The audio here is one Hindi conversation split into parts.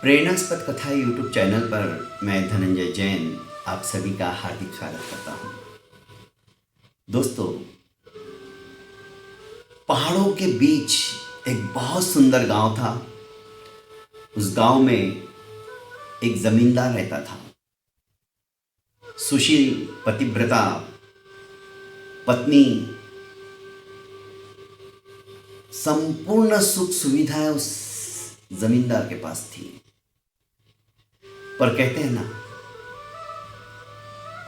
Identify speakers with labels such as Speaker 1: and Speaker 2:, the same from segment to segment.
Speaker 1: प्रेरणास्पद कथा यूट्यूब चैनल पर मैं धनंजय जैन आप सभी का हार्दिक स्वागत करता हूं। दोस्तों, पहाड़ों के बीच एक बहुत सुंदर गांव था। उस गांव में एक जमींदार रहता था। सुशील पतिव्रता पत्नी, संपूर्ण सुख सुविधाएं उस जमींदार के पास थी। पर कहते हैं ना,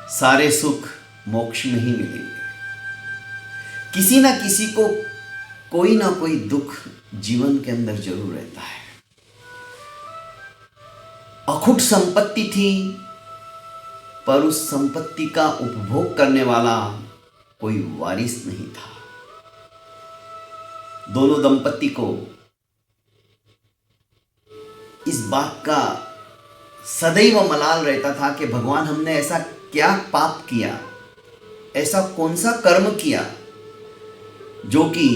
Speaker 1: सारे सुख मोक्ष में ही मिलेंगे। किसी ना किसी को कोई ना कोई दुख जीवन के अंदर जरूर रहता है। अखुट संपत्ति थी, पर उस संपत्ति का उपभोग करने वाला कोई वारिस नहीं था। दोनों दंपत्ति को इस बात का सदैव मलाल रहता था कि भगवान, हमने ऐसा क्या पाप किया, ऐसा कौन सा कर्म किया जो कि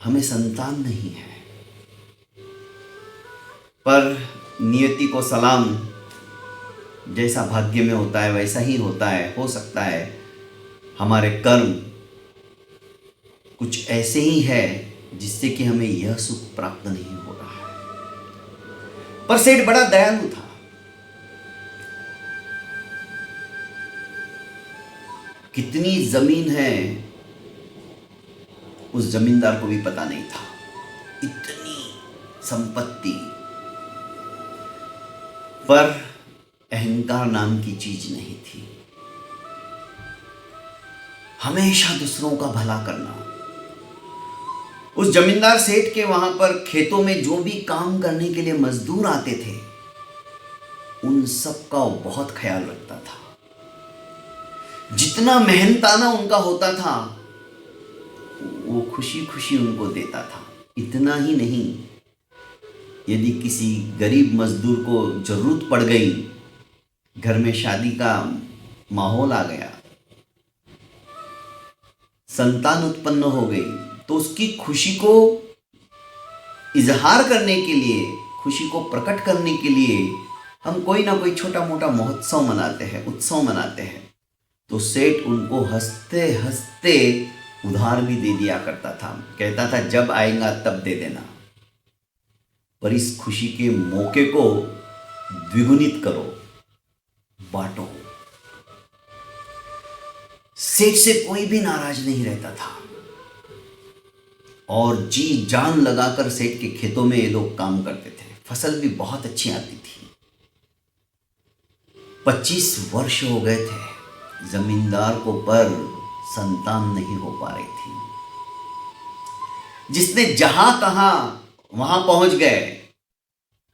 Speaker 1: हमें संतान नहीं है। पर नियति को सलाम, जैसा भाग्य में होता है वैसा ही होता है। हो सकता है हमारे कर्म कुछ ऐसे ही है जिससे कि हमें यह सुख प्राप्त नहीं हो रहा है। पर सेठ बड़ा दयालु था। कितनी जमीन है उस जमींदार को भी पता नहीं था। इतनी संपत्ति, पर अहंकार नाम की चीज नहीं थी। हमेशा दूसरों का भला करना। उस जमींदार सेठ के वहां पर खेतों में जो भी काम करने के लिए मजदूर आते थे, उन सब का वो बहुत ख्याल रखता था। जितना मेहनताना उनका होता था, वो खुशी खुशी उनको देता था। इतना ही नहीं, यदि किसी गरीब मजदूर को जरूरत पड़ गई, घर में शादी का माहौल आ गया, संतान उत्पन्न हो गई, तो उसकी खुशी को इजहार करने के लिए, खुशी को प्रकट करने के लिए हम कोई ना कोई छोटा मोटा महोत्सव मनाते हैं, उत्सव मनाते हैं। तो सेठ उनको हंसते हंसते उधार भी दे दिया करता था। कहता था, जब आएगा तब दे देना, पर इस खुशी के मौके को द्विगुणित करो, बांटो। सेठ से कोई भी नाराज नहीं रहता था और जी जान लगाकर सेठ के खेतों में ये लोग काम करते थे। फसल भी बहुत अच्छी आती थी। 25 वर्ष हो गए थे जमींदार को, पर संतान नहीं हो पा रही थी। जिसने जहां कहा वहां पहुंच गए।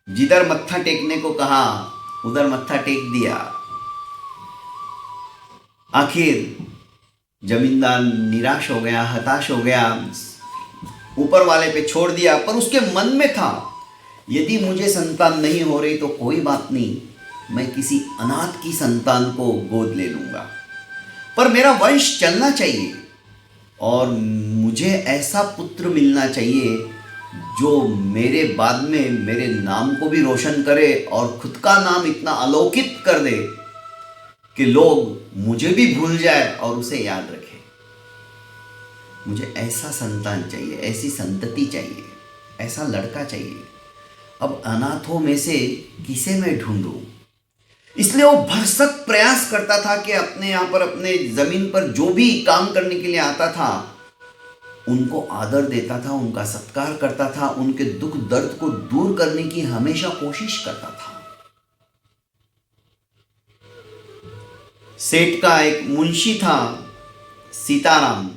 Speaker 1: जिधर मत्था टेकने को कहा उधर मत्था टेक दिया। आखिर जमींदार निराश हो गया, हताश हो गया, ऊपर वाले पे छोड़ दिया। पर उसके मन में था, यदि मुझे संतान नहीं हो रही तो कोई बात नहीं, मैं किसी अनाथ की संतान को गोद ले लूंगा, पर मेरा वंश चलना चाहिए और मुझे ऐसा पुत्र मिलना चाहिए जो मेरे बाद में मेरे नाम को भी रोशन करे और खुद का नाम इतना अलौकिक कर दे कि लोग मुझे भी भूल जाए और उसे याद रखे। मुझे ऐसा संतान चाहिए, ऐसी संतति चाहिए, ऐसा लड़का चाहिए। अब अनाथों में से किसे मैं ढूंढूं? इसलिए वो भरसक प्रयास करता था कि अपने यहाँ पर, अपने जमीन पर जो भी काम करने के लिए आता था, उनको आदर देता था, उनका सत्कार करता था, उनके दुख दर्द को दूर करने की हमेशा कोशिश करता था। सेठ का एक मुंशी था, सीताराम।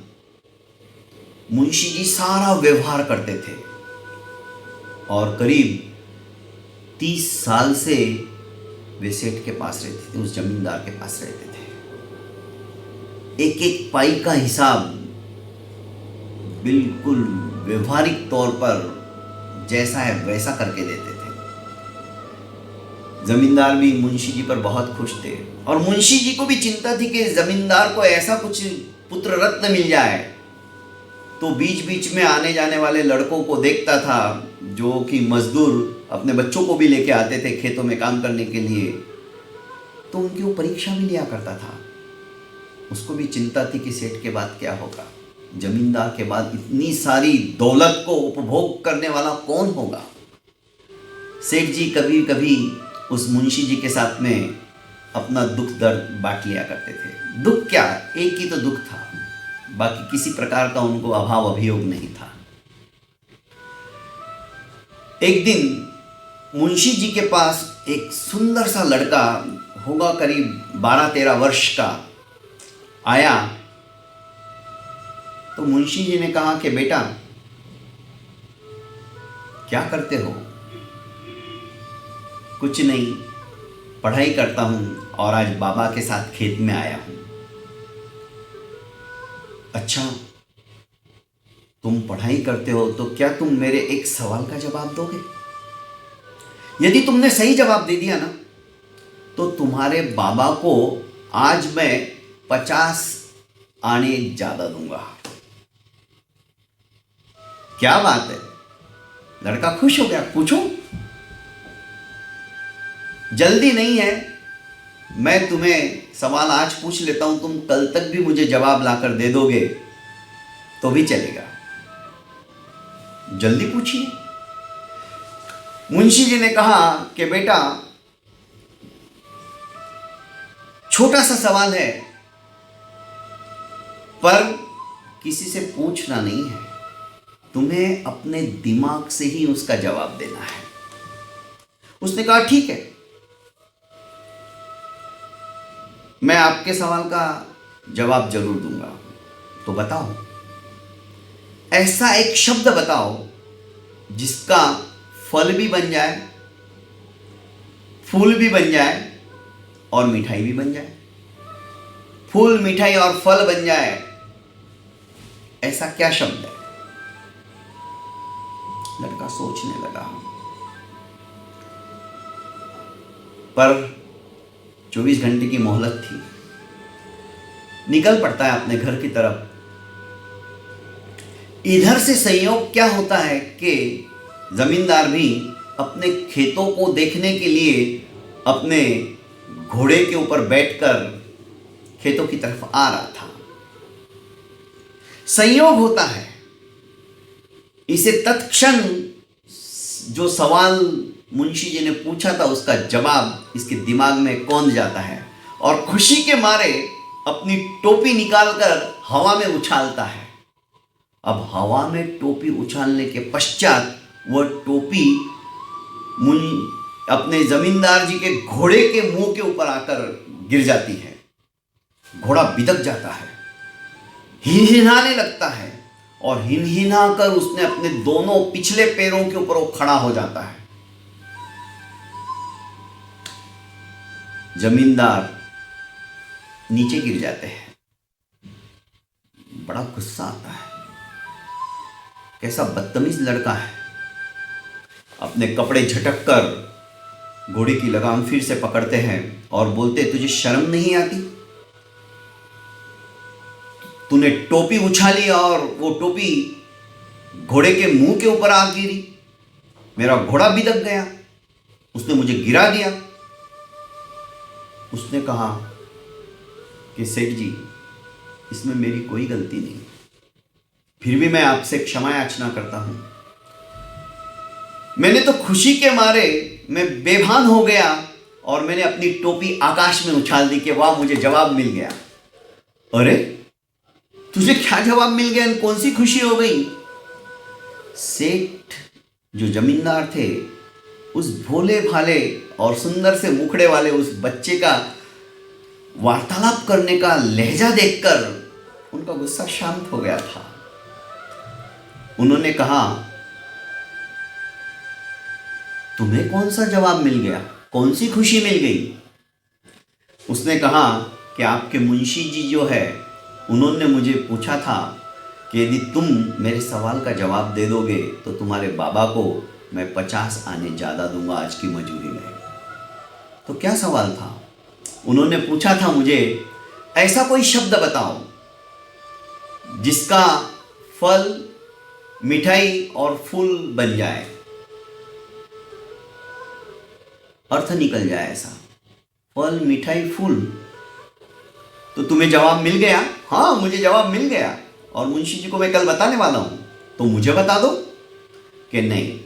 Speaker 1: मुंशी जी सारा व्यवहार करते थे और करीब 30 साल से वे सेठ के पास रहते थे, उस जमींदार के पास रहते थे। एक एक पाई का हिसाब बिल्कुल व्यवहारिक तौर पर जैसा है वैसा करके देते थे। जमींदार भी मुंशी जी पर बहुत खुश थे और मुंशी जी को भी चिंता थी कि जमींदार को ऐसा कुछ पुत्र रत्न मिल जाए। तो बीच बीच में आने जाने वाले लड़कों को देखता था जो कि मजदूर अपने बच्चों को भी लेके आते थे खेतों में काम करने के लिए, तो उनकी वो परीक्षा भी लिया करता था। उसको भी चिंता थी कि सेठ के बाद क्या होगा, जमींदार के बाद इतनी सारी दौलत को उपभोग करने वाला कौन होगा। सेठ जी कभी कभी उस मुंशी जी के साथ में अपना दुख दर्द बांट लिया करते थे। दुख क्या, एक ही तो दुख था, बाकी किसी प्रकार का उनको अभाव अभियोग नहीं था। एक दिन मुंशी जी के पास एक सुंदर सा लड़का होगा, करीब 12-13 वर्ष का, आया। तो मुंशी जी ने कहा कि बेटा क्या करते हो? कुछ नहीं, पढ़ाई करता हूं और आज बाबा के साथ खेत में आया हूं। अच्छा, तुम पढ़ाई करते हो तो क्या तुम मेरे एक सवाल का जवाब दोगे? यदि तुमने सही जवाब दे दिया ना, तो तुम्हारे बाबा को आज मैं 50 आने ज्यादा दूंगा। क्या बात है, लड़का खुश हो गया। पूछो। जल्दी नहीं है, मैं तुम्हें सवाल आज पूछ लेता हूं, तुम कल तक भी मुझे जवाब लाकर दे दोगे तो भी चलेगा। जल्दी पूछिए। मुंशी जी ने कहा कि बेटा छोटा सा सवाल है, पर किसी से पूछना नहीं है, तुम्हें अपने दिमाग से ही उसका जवाब देना है। उसने कहा ठीक है, मैं आपके सवाल का जवाब जरूर दूंगा। तो बताओ, ऐसा एक शब्द बताओ जिसका फल भी बन जाए, फूल भी बन जाए और मिठाई भी बन जाए। फूल, मिठाई और फल बन जाए, ऐसा क्या शब्द है? लड़का सोचने लगा, पर 24 घंटे की मोहलत थी। निकल पड़ता है अपने घर की तरफ। इधर से संयोग क्या होता है कि जमींदार भी अपने खेतों को देखने के लिए अपने घोड़े के ऊपर बैठकर खेतों की तरफ आ रहा था। संयोग होता है, इसे तत्क्षण जो सवाल मुंशी जी ने पूछा था उसका जवाब इसके दिमाग में कौंध जाता है और खुशी के मारे अपनी टोपी निकालकर हवा में उछालता है। अब हवा में टोपी उछालने के पश्चात वह टोपी अपने जमींदार जी के घोड़े के मुंह के ऊपर आकर गिर जाती है। घोड़ा बिदक जाता है, हिनहिनाने लगता है और हिनहिना कर उसने अपने दोनों पिछले पैरों के ऊपर वो खड़ा हो जाता है। जमींदार नीचे गिर जाते हैं। बड़ा गुस्सा आता है, कैसा बदतमीज लड़का है। अपने कपड़े झटक कर घोड़े की लगाम फिर से पकड़ते हैं और बोलते, तुझे शर्म नहीं आती? तूने टोपी उछाली और वो टोपी घोड़े के मुंह के ऊपर आ गिरी, मेरा घोड़ा बिदक गया, उसने मुझे गिरा दिया। उसने कहा कि सेठ जी, इसमें मेरी कोई गलती नहीं, फिर भी मैं आपसे क्षमा याचना करता हूं। मैंने तो खुशी के मारे मैं बेभान हो गया और मैंने अपनी टोपी आकाश में उछाल दी कि वाह, मुझे जवाब मिल गया। अरे तुझे क्या जवाब मिल गया, कौन सी खुशी हो गई? सेठ जो जमींदार थे, उस भोले भाले और सुंदर से मुखड़े वाले उस बच्चे का वार्तालाप करने का लहजा देखकर उनका गुस्सा शांत हो गया था। उन्होंने कहा, तुम्हें कौन सा जवाब मिल गया, कौन सी खुशी मिल गई? उसने कहा कि आपके मुंशी जी जो है, उन्होंने मुझे पूछा था कि यदि तुम मेरे सवाल का जवाब दे दोगे तो तुम्हारे बाबा को मैं 50 आने ज़्यादा दूंगा आज की मजूरी में। तो क्या सवाल था? उन्होंने पूछा था मुझे, ऐसा कोई शब्द बताओ जिसका फल, मिठाई और फूल बन जाए। अर्थ निकल जाए ऐसा। फल मिठाई फूल, तो तुम्हें जवाब मिल गया? हाँ, मुझे जवाब मिल गया और मुंशी जी को मैं कल बताने वाला हूं, तो मुझे बता दो। कि नहीं,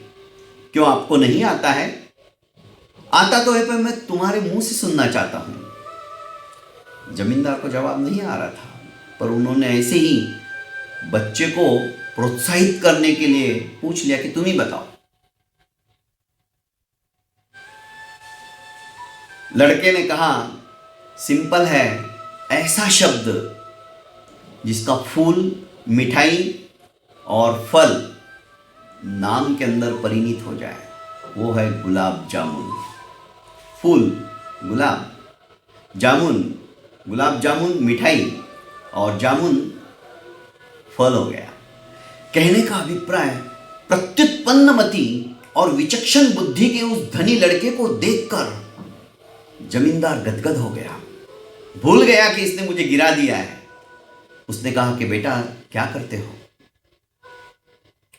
Speaker 1: क्यों आपको नहीं आता है? आता तो है, पर मैं तुम्हारे मुंह से सुनना चाहता हूं। जमींदार को जवाब नहीं आ रहा था, पर उन्होंने ऐसे ही बच्चे को प्रोत्साहित करने के लिए पूछ लिया कि तुम ही बताओ। लड़के ने कहा, सिंपल है, ऐसा शब्द जिसका फूल, मिठाई और फल नाम के अंदर परिणित हो जाए, वो है गुलाब जामुन। फूल गुलाब, जामुन गुलाब जामुन मिठाई, और जामुन फल हो गया। कहने का अभिप्राय, प्रत्युत्पन्नमति और विचक्षण बुद्धि के उस धनी लड़के को देखकर जमींदार गदगद हो गया, भूल गया कि इसने मुझे गिरा दिया है। उसने कहा कि बेटा क्या करते हो,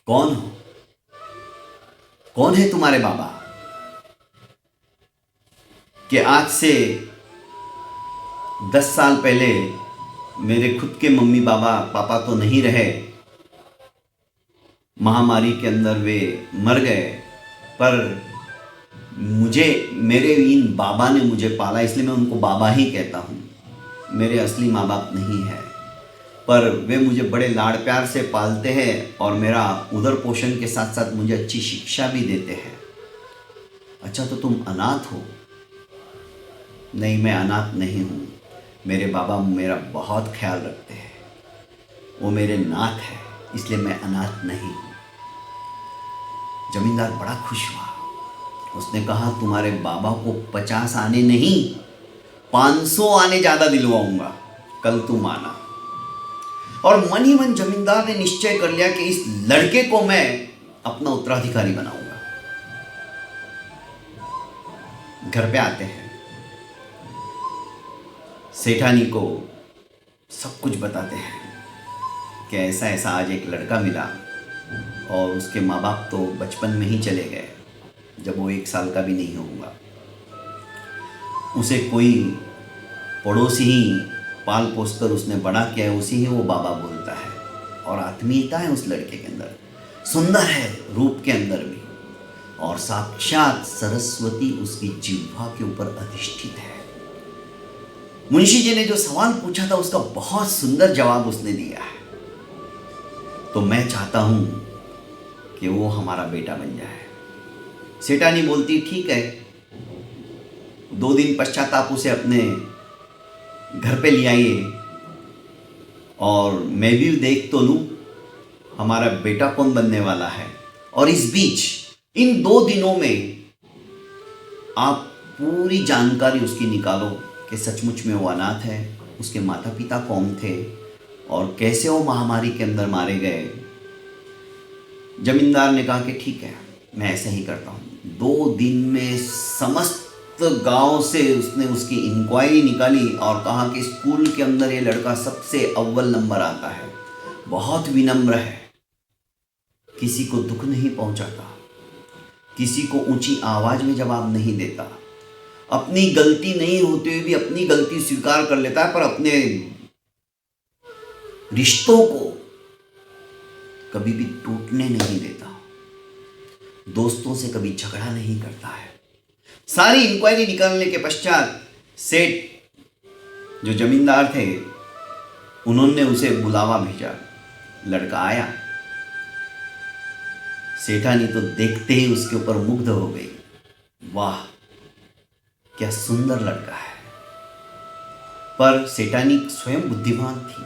Speaker 1: कौन हो, कौन है तुम्हारे बाबा? कि आज से 10 साल पहले मेरे खुद के मम्मी पापा तो नहीं रहे, महामारी के अंदर वे मर गए, पर मेरे इन बाबा ने मुझे पाला, इसलिए मैं उनको बाबा ही कहता हूँ। मेरे असली माँ बाप नहीं है, पर वे मुझे बड़े लाड़ प्यार से पालते हैं और मेरा उदर पोषण के साथ साथ मुझे अच्छी शिक्षा भी देते हैं। अच्छा, तो तुम अनाथ हो? नहीं, मैं अनाथ नहीं हूँ। मेरे बाबा मेरा बहुत ख्याल रखते हैं, वो मेरे नाथ है, इसलिए मैं अनाथ नहीं हूँ। जमींदार बड़ा खुश हुआ। उसने कहा, तुम्हारे बाबा को 50 आने नहीं, 500 आने ज़्यादा दिलवाऊंगा, कल तुम आना। और मन ही मन जमींदार ने निश्चय कर लिया कि इस लड़के को मैं अपना उत्तराधिकारी बनाऊंगा। घर पे आते हैं, सेठानी को सब कुछ बताते हैं कि ऐसा ऐसा आज एक लड़का मिला और उसके माँ बाप तो बचपन में ही चले गए, जब वो 1 साल का भी नहीं होगा। उसे कोई पड़ोसी ही पाल पोस कर उसने बड़ा किया है, उसी ही वो बाबा बोलता है। और आत्मीयता है उस लड़के के अंदर, सुंदर है रूप के अंदर भी, और साक्षात सरस्वती उसकी जिह्वा के ऊपर अधिष्ठित है। मुंशी जी ने जो सवाल पूछा था उसका बहुत सुंदर जवाब उसने दिया है। तो मैं चाहता हूं कि वो हमारा बेटा बन जाए। सेठानी बोलती, ठीक है, 2 दिन पश्चात आप उसे अपने घर पे ले आइए और मैं भी देख तो लूं हमारा बेटा कौन बनने वाला है। और इस बीच इन 2 दिनों में आप पूरी जानकारी उसकी निकालो कि सचमुच में वो अनाथ है, उसके माता पिता कौन थे और कैसे वो महामारी के अंदर मारे गए। जमींदार ने कहा कि ठीक है, मैं ऐसा ही करता हूँ। 2 दिन में समस्त गांव से उसने उसकी इंक्वायरी निकाली और कहा कि स्कूल के अंदर ये लड़का सबसे अव्वल नंबर आता है, बहुत विनम्र है, किसी को दुख नहीं पहुंचाता, किसी को ऊंची आवाज में जवाब नहीं देता, अपनी गलती नहीं होते हुए भी अपनी गलती स्वीकार कर लेता है, पर अपने रिश्तों को कभी भी टूटने नहीं देता, दोस्तों से कभी झगड़ा नहीं करता है। सारी इंक्वायरी निकालने के पश्चात सेठ जो जमींदार थे उन्होंने उसे बुलावा भेजा। लड़का आया, सेठानी तो देखते ही उसके ऊपर मुग्ध हो गई। वाह, क्या सुंदर लड़का है। पर सेठानी स्वयं बुद्धिमान थी,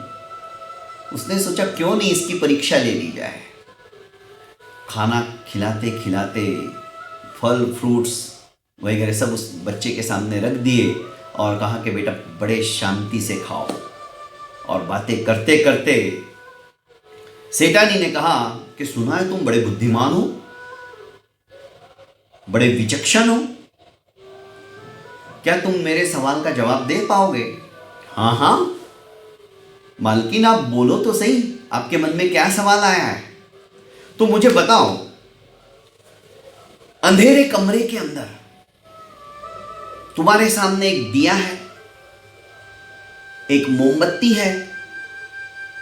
Speaker 1: उसने सोचा क्यों नहीं इसकी परीक्षा ले ली जाए। खाना खिलाते खिलाते फल फ्रूट्स वगैरह सब उस बच्चे के सामने रख दिए और कहा कि बेटा बड़े शांति से खाओ। और बातें करते करते सेठानी ने कहा कि सुना है तुम बड़े बुद्धिमान हो, बड़े विचक्षण हो, क्या तुम मेरे सवाल का जवाब दे पाओगे? हाँ हाँ मालकिन, आप बोलो तो सही, आपके मन में क्या सवाल आया है तो मुझे बताओ। अंधेरे कमरे के अंदर तुम्हारे सामने एक दिया है, एक मोमबत्ती है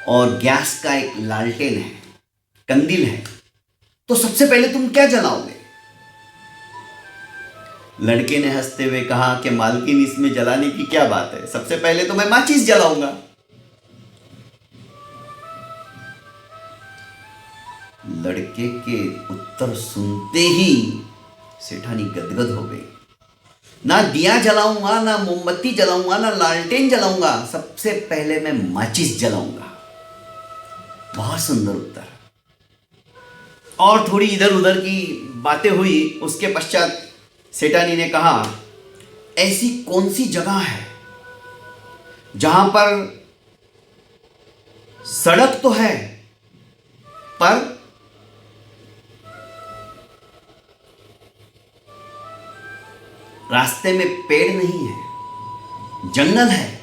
Speaker 1: और गैस का एक लालटेन है, कंदील है, तो सबसे पहले तुम क्या जलाओगे? लड़के ने हंसते हुए कहा कि मालकिन, इसमें जलाने की क्या बात है, सबसे पहले तो मैं माचिस जलाऊंगा। लड़के के उत्तर सुनते ही सेठानी गदगद हो गई। ना दिया जलाऊंगा, ना मोमबत्ती जलाऊंगा, ना लालटेन जलाऊंगा, सबसे पहले मैं माचिस जलाऊंगा। बहुत सुंदर उत्तर। और थोड़ी इधर उधर की बातें हुई। उसके पश्चात सेठानी ने कहा, ऐसी कौन सी जगह है जहां पर सड़क तो है पर रास्ते में पेड़ नहीं है? जंगल है,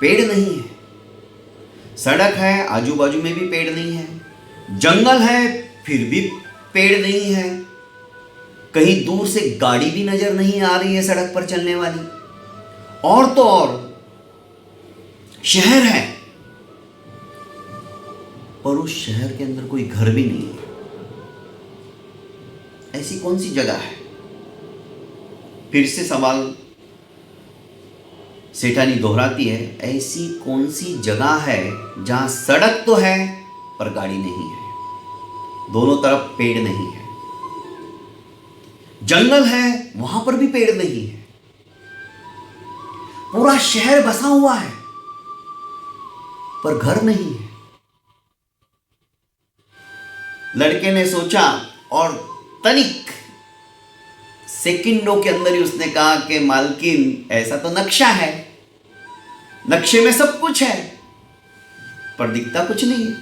Speaker 1: पेड़ नहीं है। सड़क है, आजू बाजू में भी पेड़ नहीं है। जंगल है, फिर भी पेड़ नहीं है। कहीं दूर से गाड़ी भी नजर नहीं आ रही है सड़क पर चलने वाली। और तो और शहर है, और उस शहर के अंदर कोई घर भी नहीं है। ऐसी कौन सी जगह है? फिर से सवाल सेठानी दोहराती है, ऐसी कौन सी जगह है जहां सड़क तो है पर गाड़ी नहीं है, दोनों तरफ पेड़ नहीं है। जंगल है, वहां पर भी पेड़ नहीं है। पूरा शहर बसा हुआ है पर घर नहीं है। लड़के ने सोचा और तनिक सेकंडों के अंदर ही उसने कहा कि मालकिन, ऐसा तो नक्शा है, नक्शे में सब कुछ है पर दिखता कुछ नहीं है।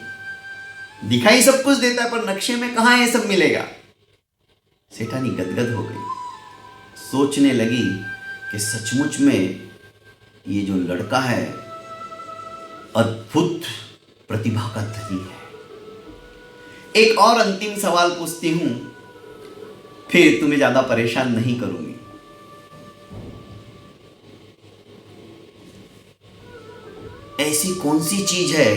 Speaker 1: दिखाई सब कुछ देता है पर नक्शे में कहां ये सब मिलेगा। सेठानी गदगद हो गई। सोचने लगी कि सचमुच में ये जो लड़का है अद्भुत प्रतिभा का धनी है। एक और अंतिम सवाल पूछती हूं, फिर तुम्हें ज्यादा परेशान नहीं करूंगी। ऐसी कौन सी चीज है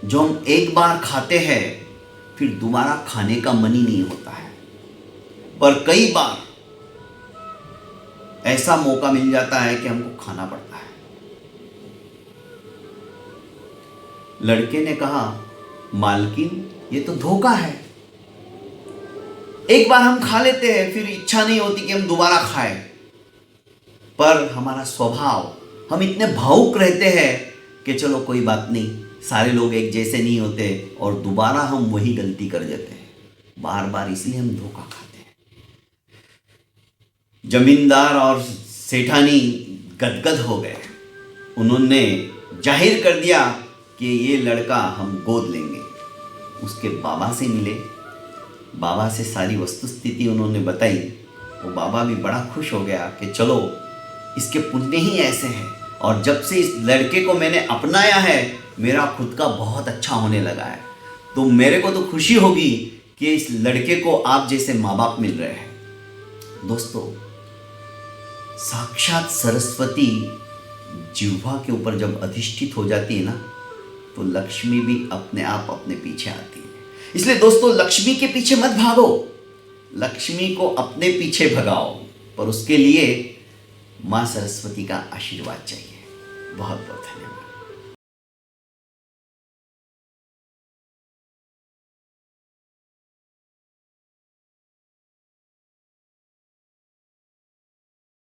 Speaker 1: जो हम एक बार खाते हैं फिर दोबारा खाने का मन ही नहीं होता है, पर कई बार ऐसा मौका मिल जाता है कि हमको खाना पड़ता है? लड़के ने कहा, मालकिन, ये तो धोखा है। एक बार हम खा लेते हैं, फिर इच्छा नहीं होती कि हम दोबारा खाएं। पर हमारा स्वभाव, हम इतने भावुक रहते हैं कि चलो कोई बात नहीं, सारे लोग एक जैसे नहीं होते, और दोबारा हम वही गलती कर देते हैं बार बार, इसलिए हम धोखा खाते हैं। जमींदार और सेठानी गदगद हो गए। उन्होंने जाहिर कर दिया कि ये लड़का हम गोद लेंगे। उसके बाबा से मिले, बाबा से सारी वस्तुस्थिति उन्होंने बताई। वो बाबा भी बड़ा खुश हो गया कि चलो, इसके पुण्य ही ऐसे हैं, और जब से इस लड़के को मैंने अपनाया है मेरा खुद का बहुत अच्छा होने लगा है। तो मेरे को तो खुशी होगी कि इस लड़के को आप जैसे माँ बाप मिल रहे हैं। दोस्तों, साक्षात सरस्वती जिह्वा के ऊपर जब अधिष्ठित हो जाती है ना, तो लक्ष्मी भी अपने आप अपने पीछे आती है। इसलिए दोस्तों, लक्ष्मी के पीछे मत भागो, लक्ष्मी को अपने पीछे भगाओ, पर उसके लिए मां सरस्वती का आशीर्वाद चाहिए। बहुत बहुत धन्यवाद।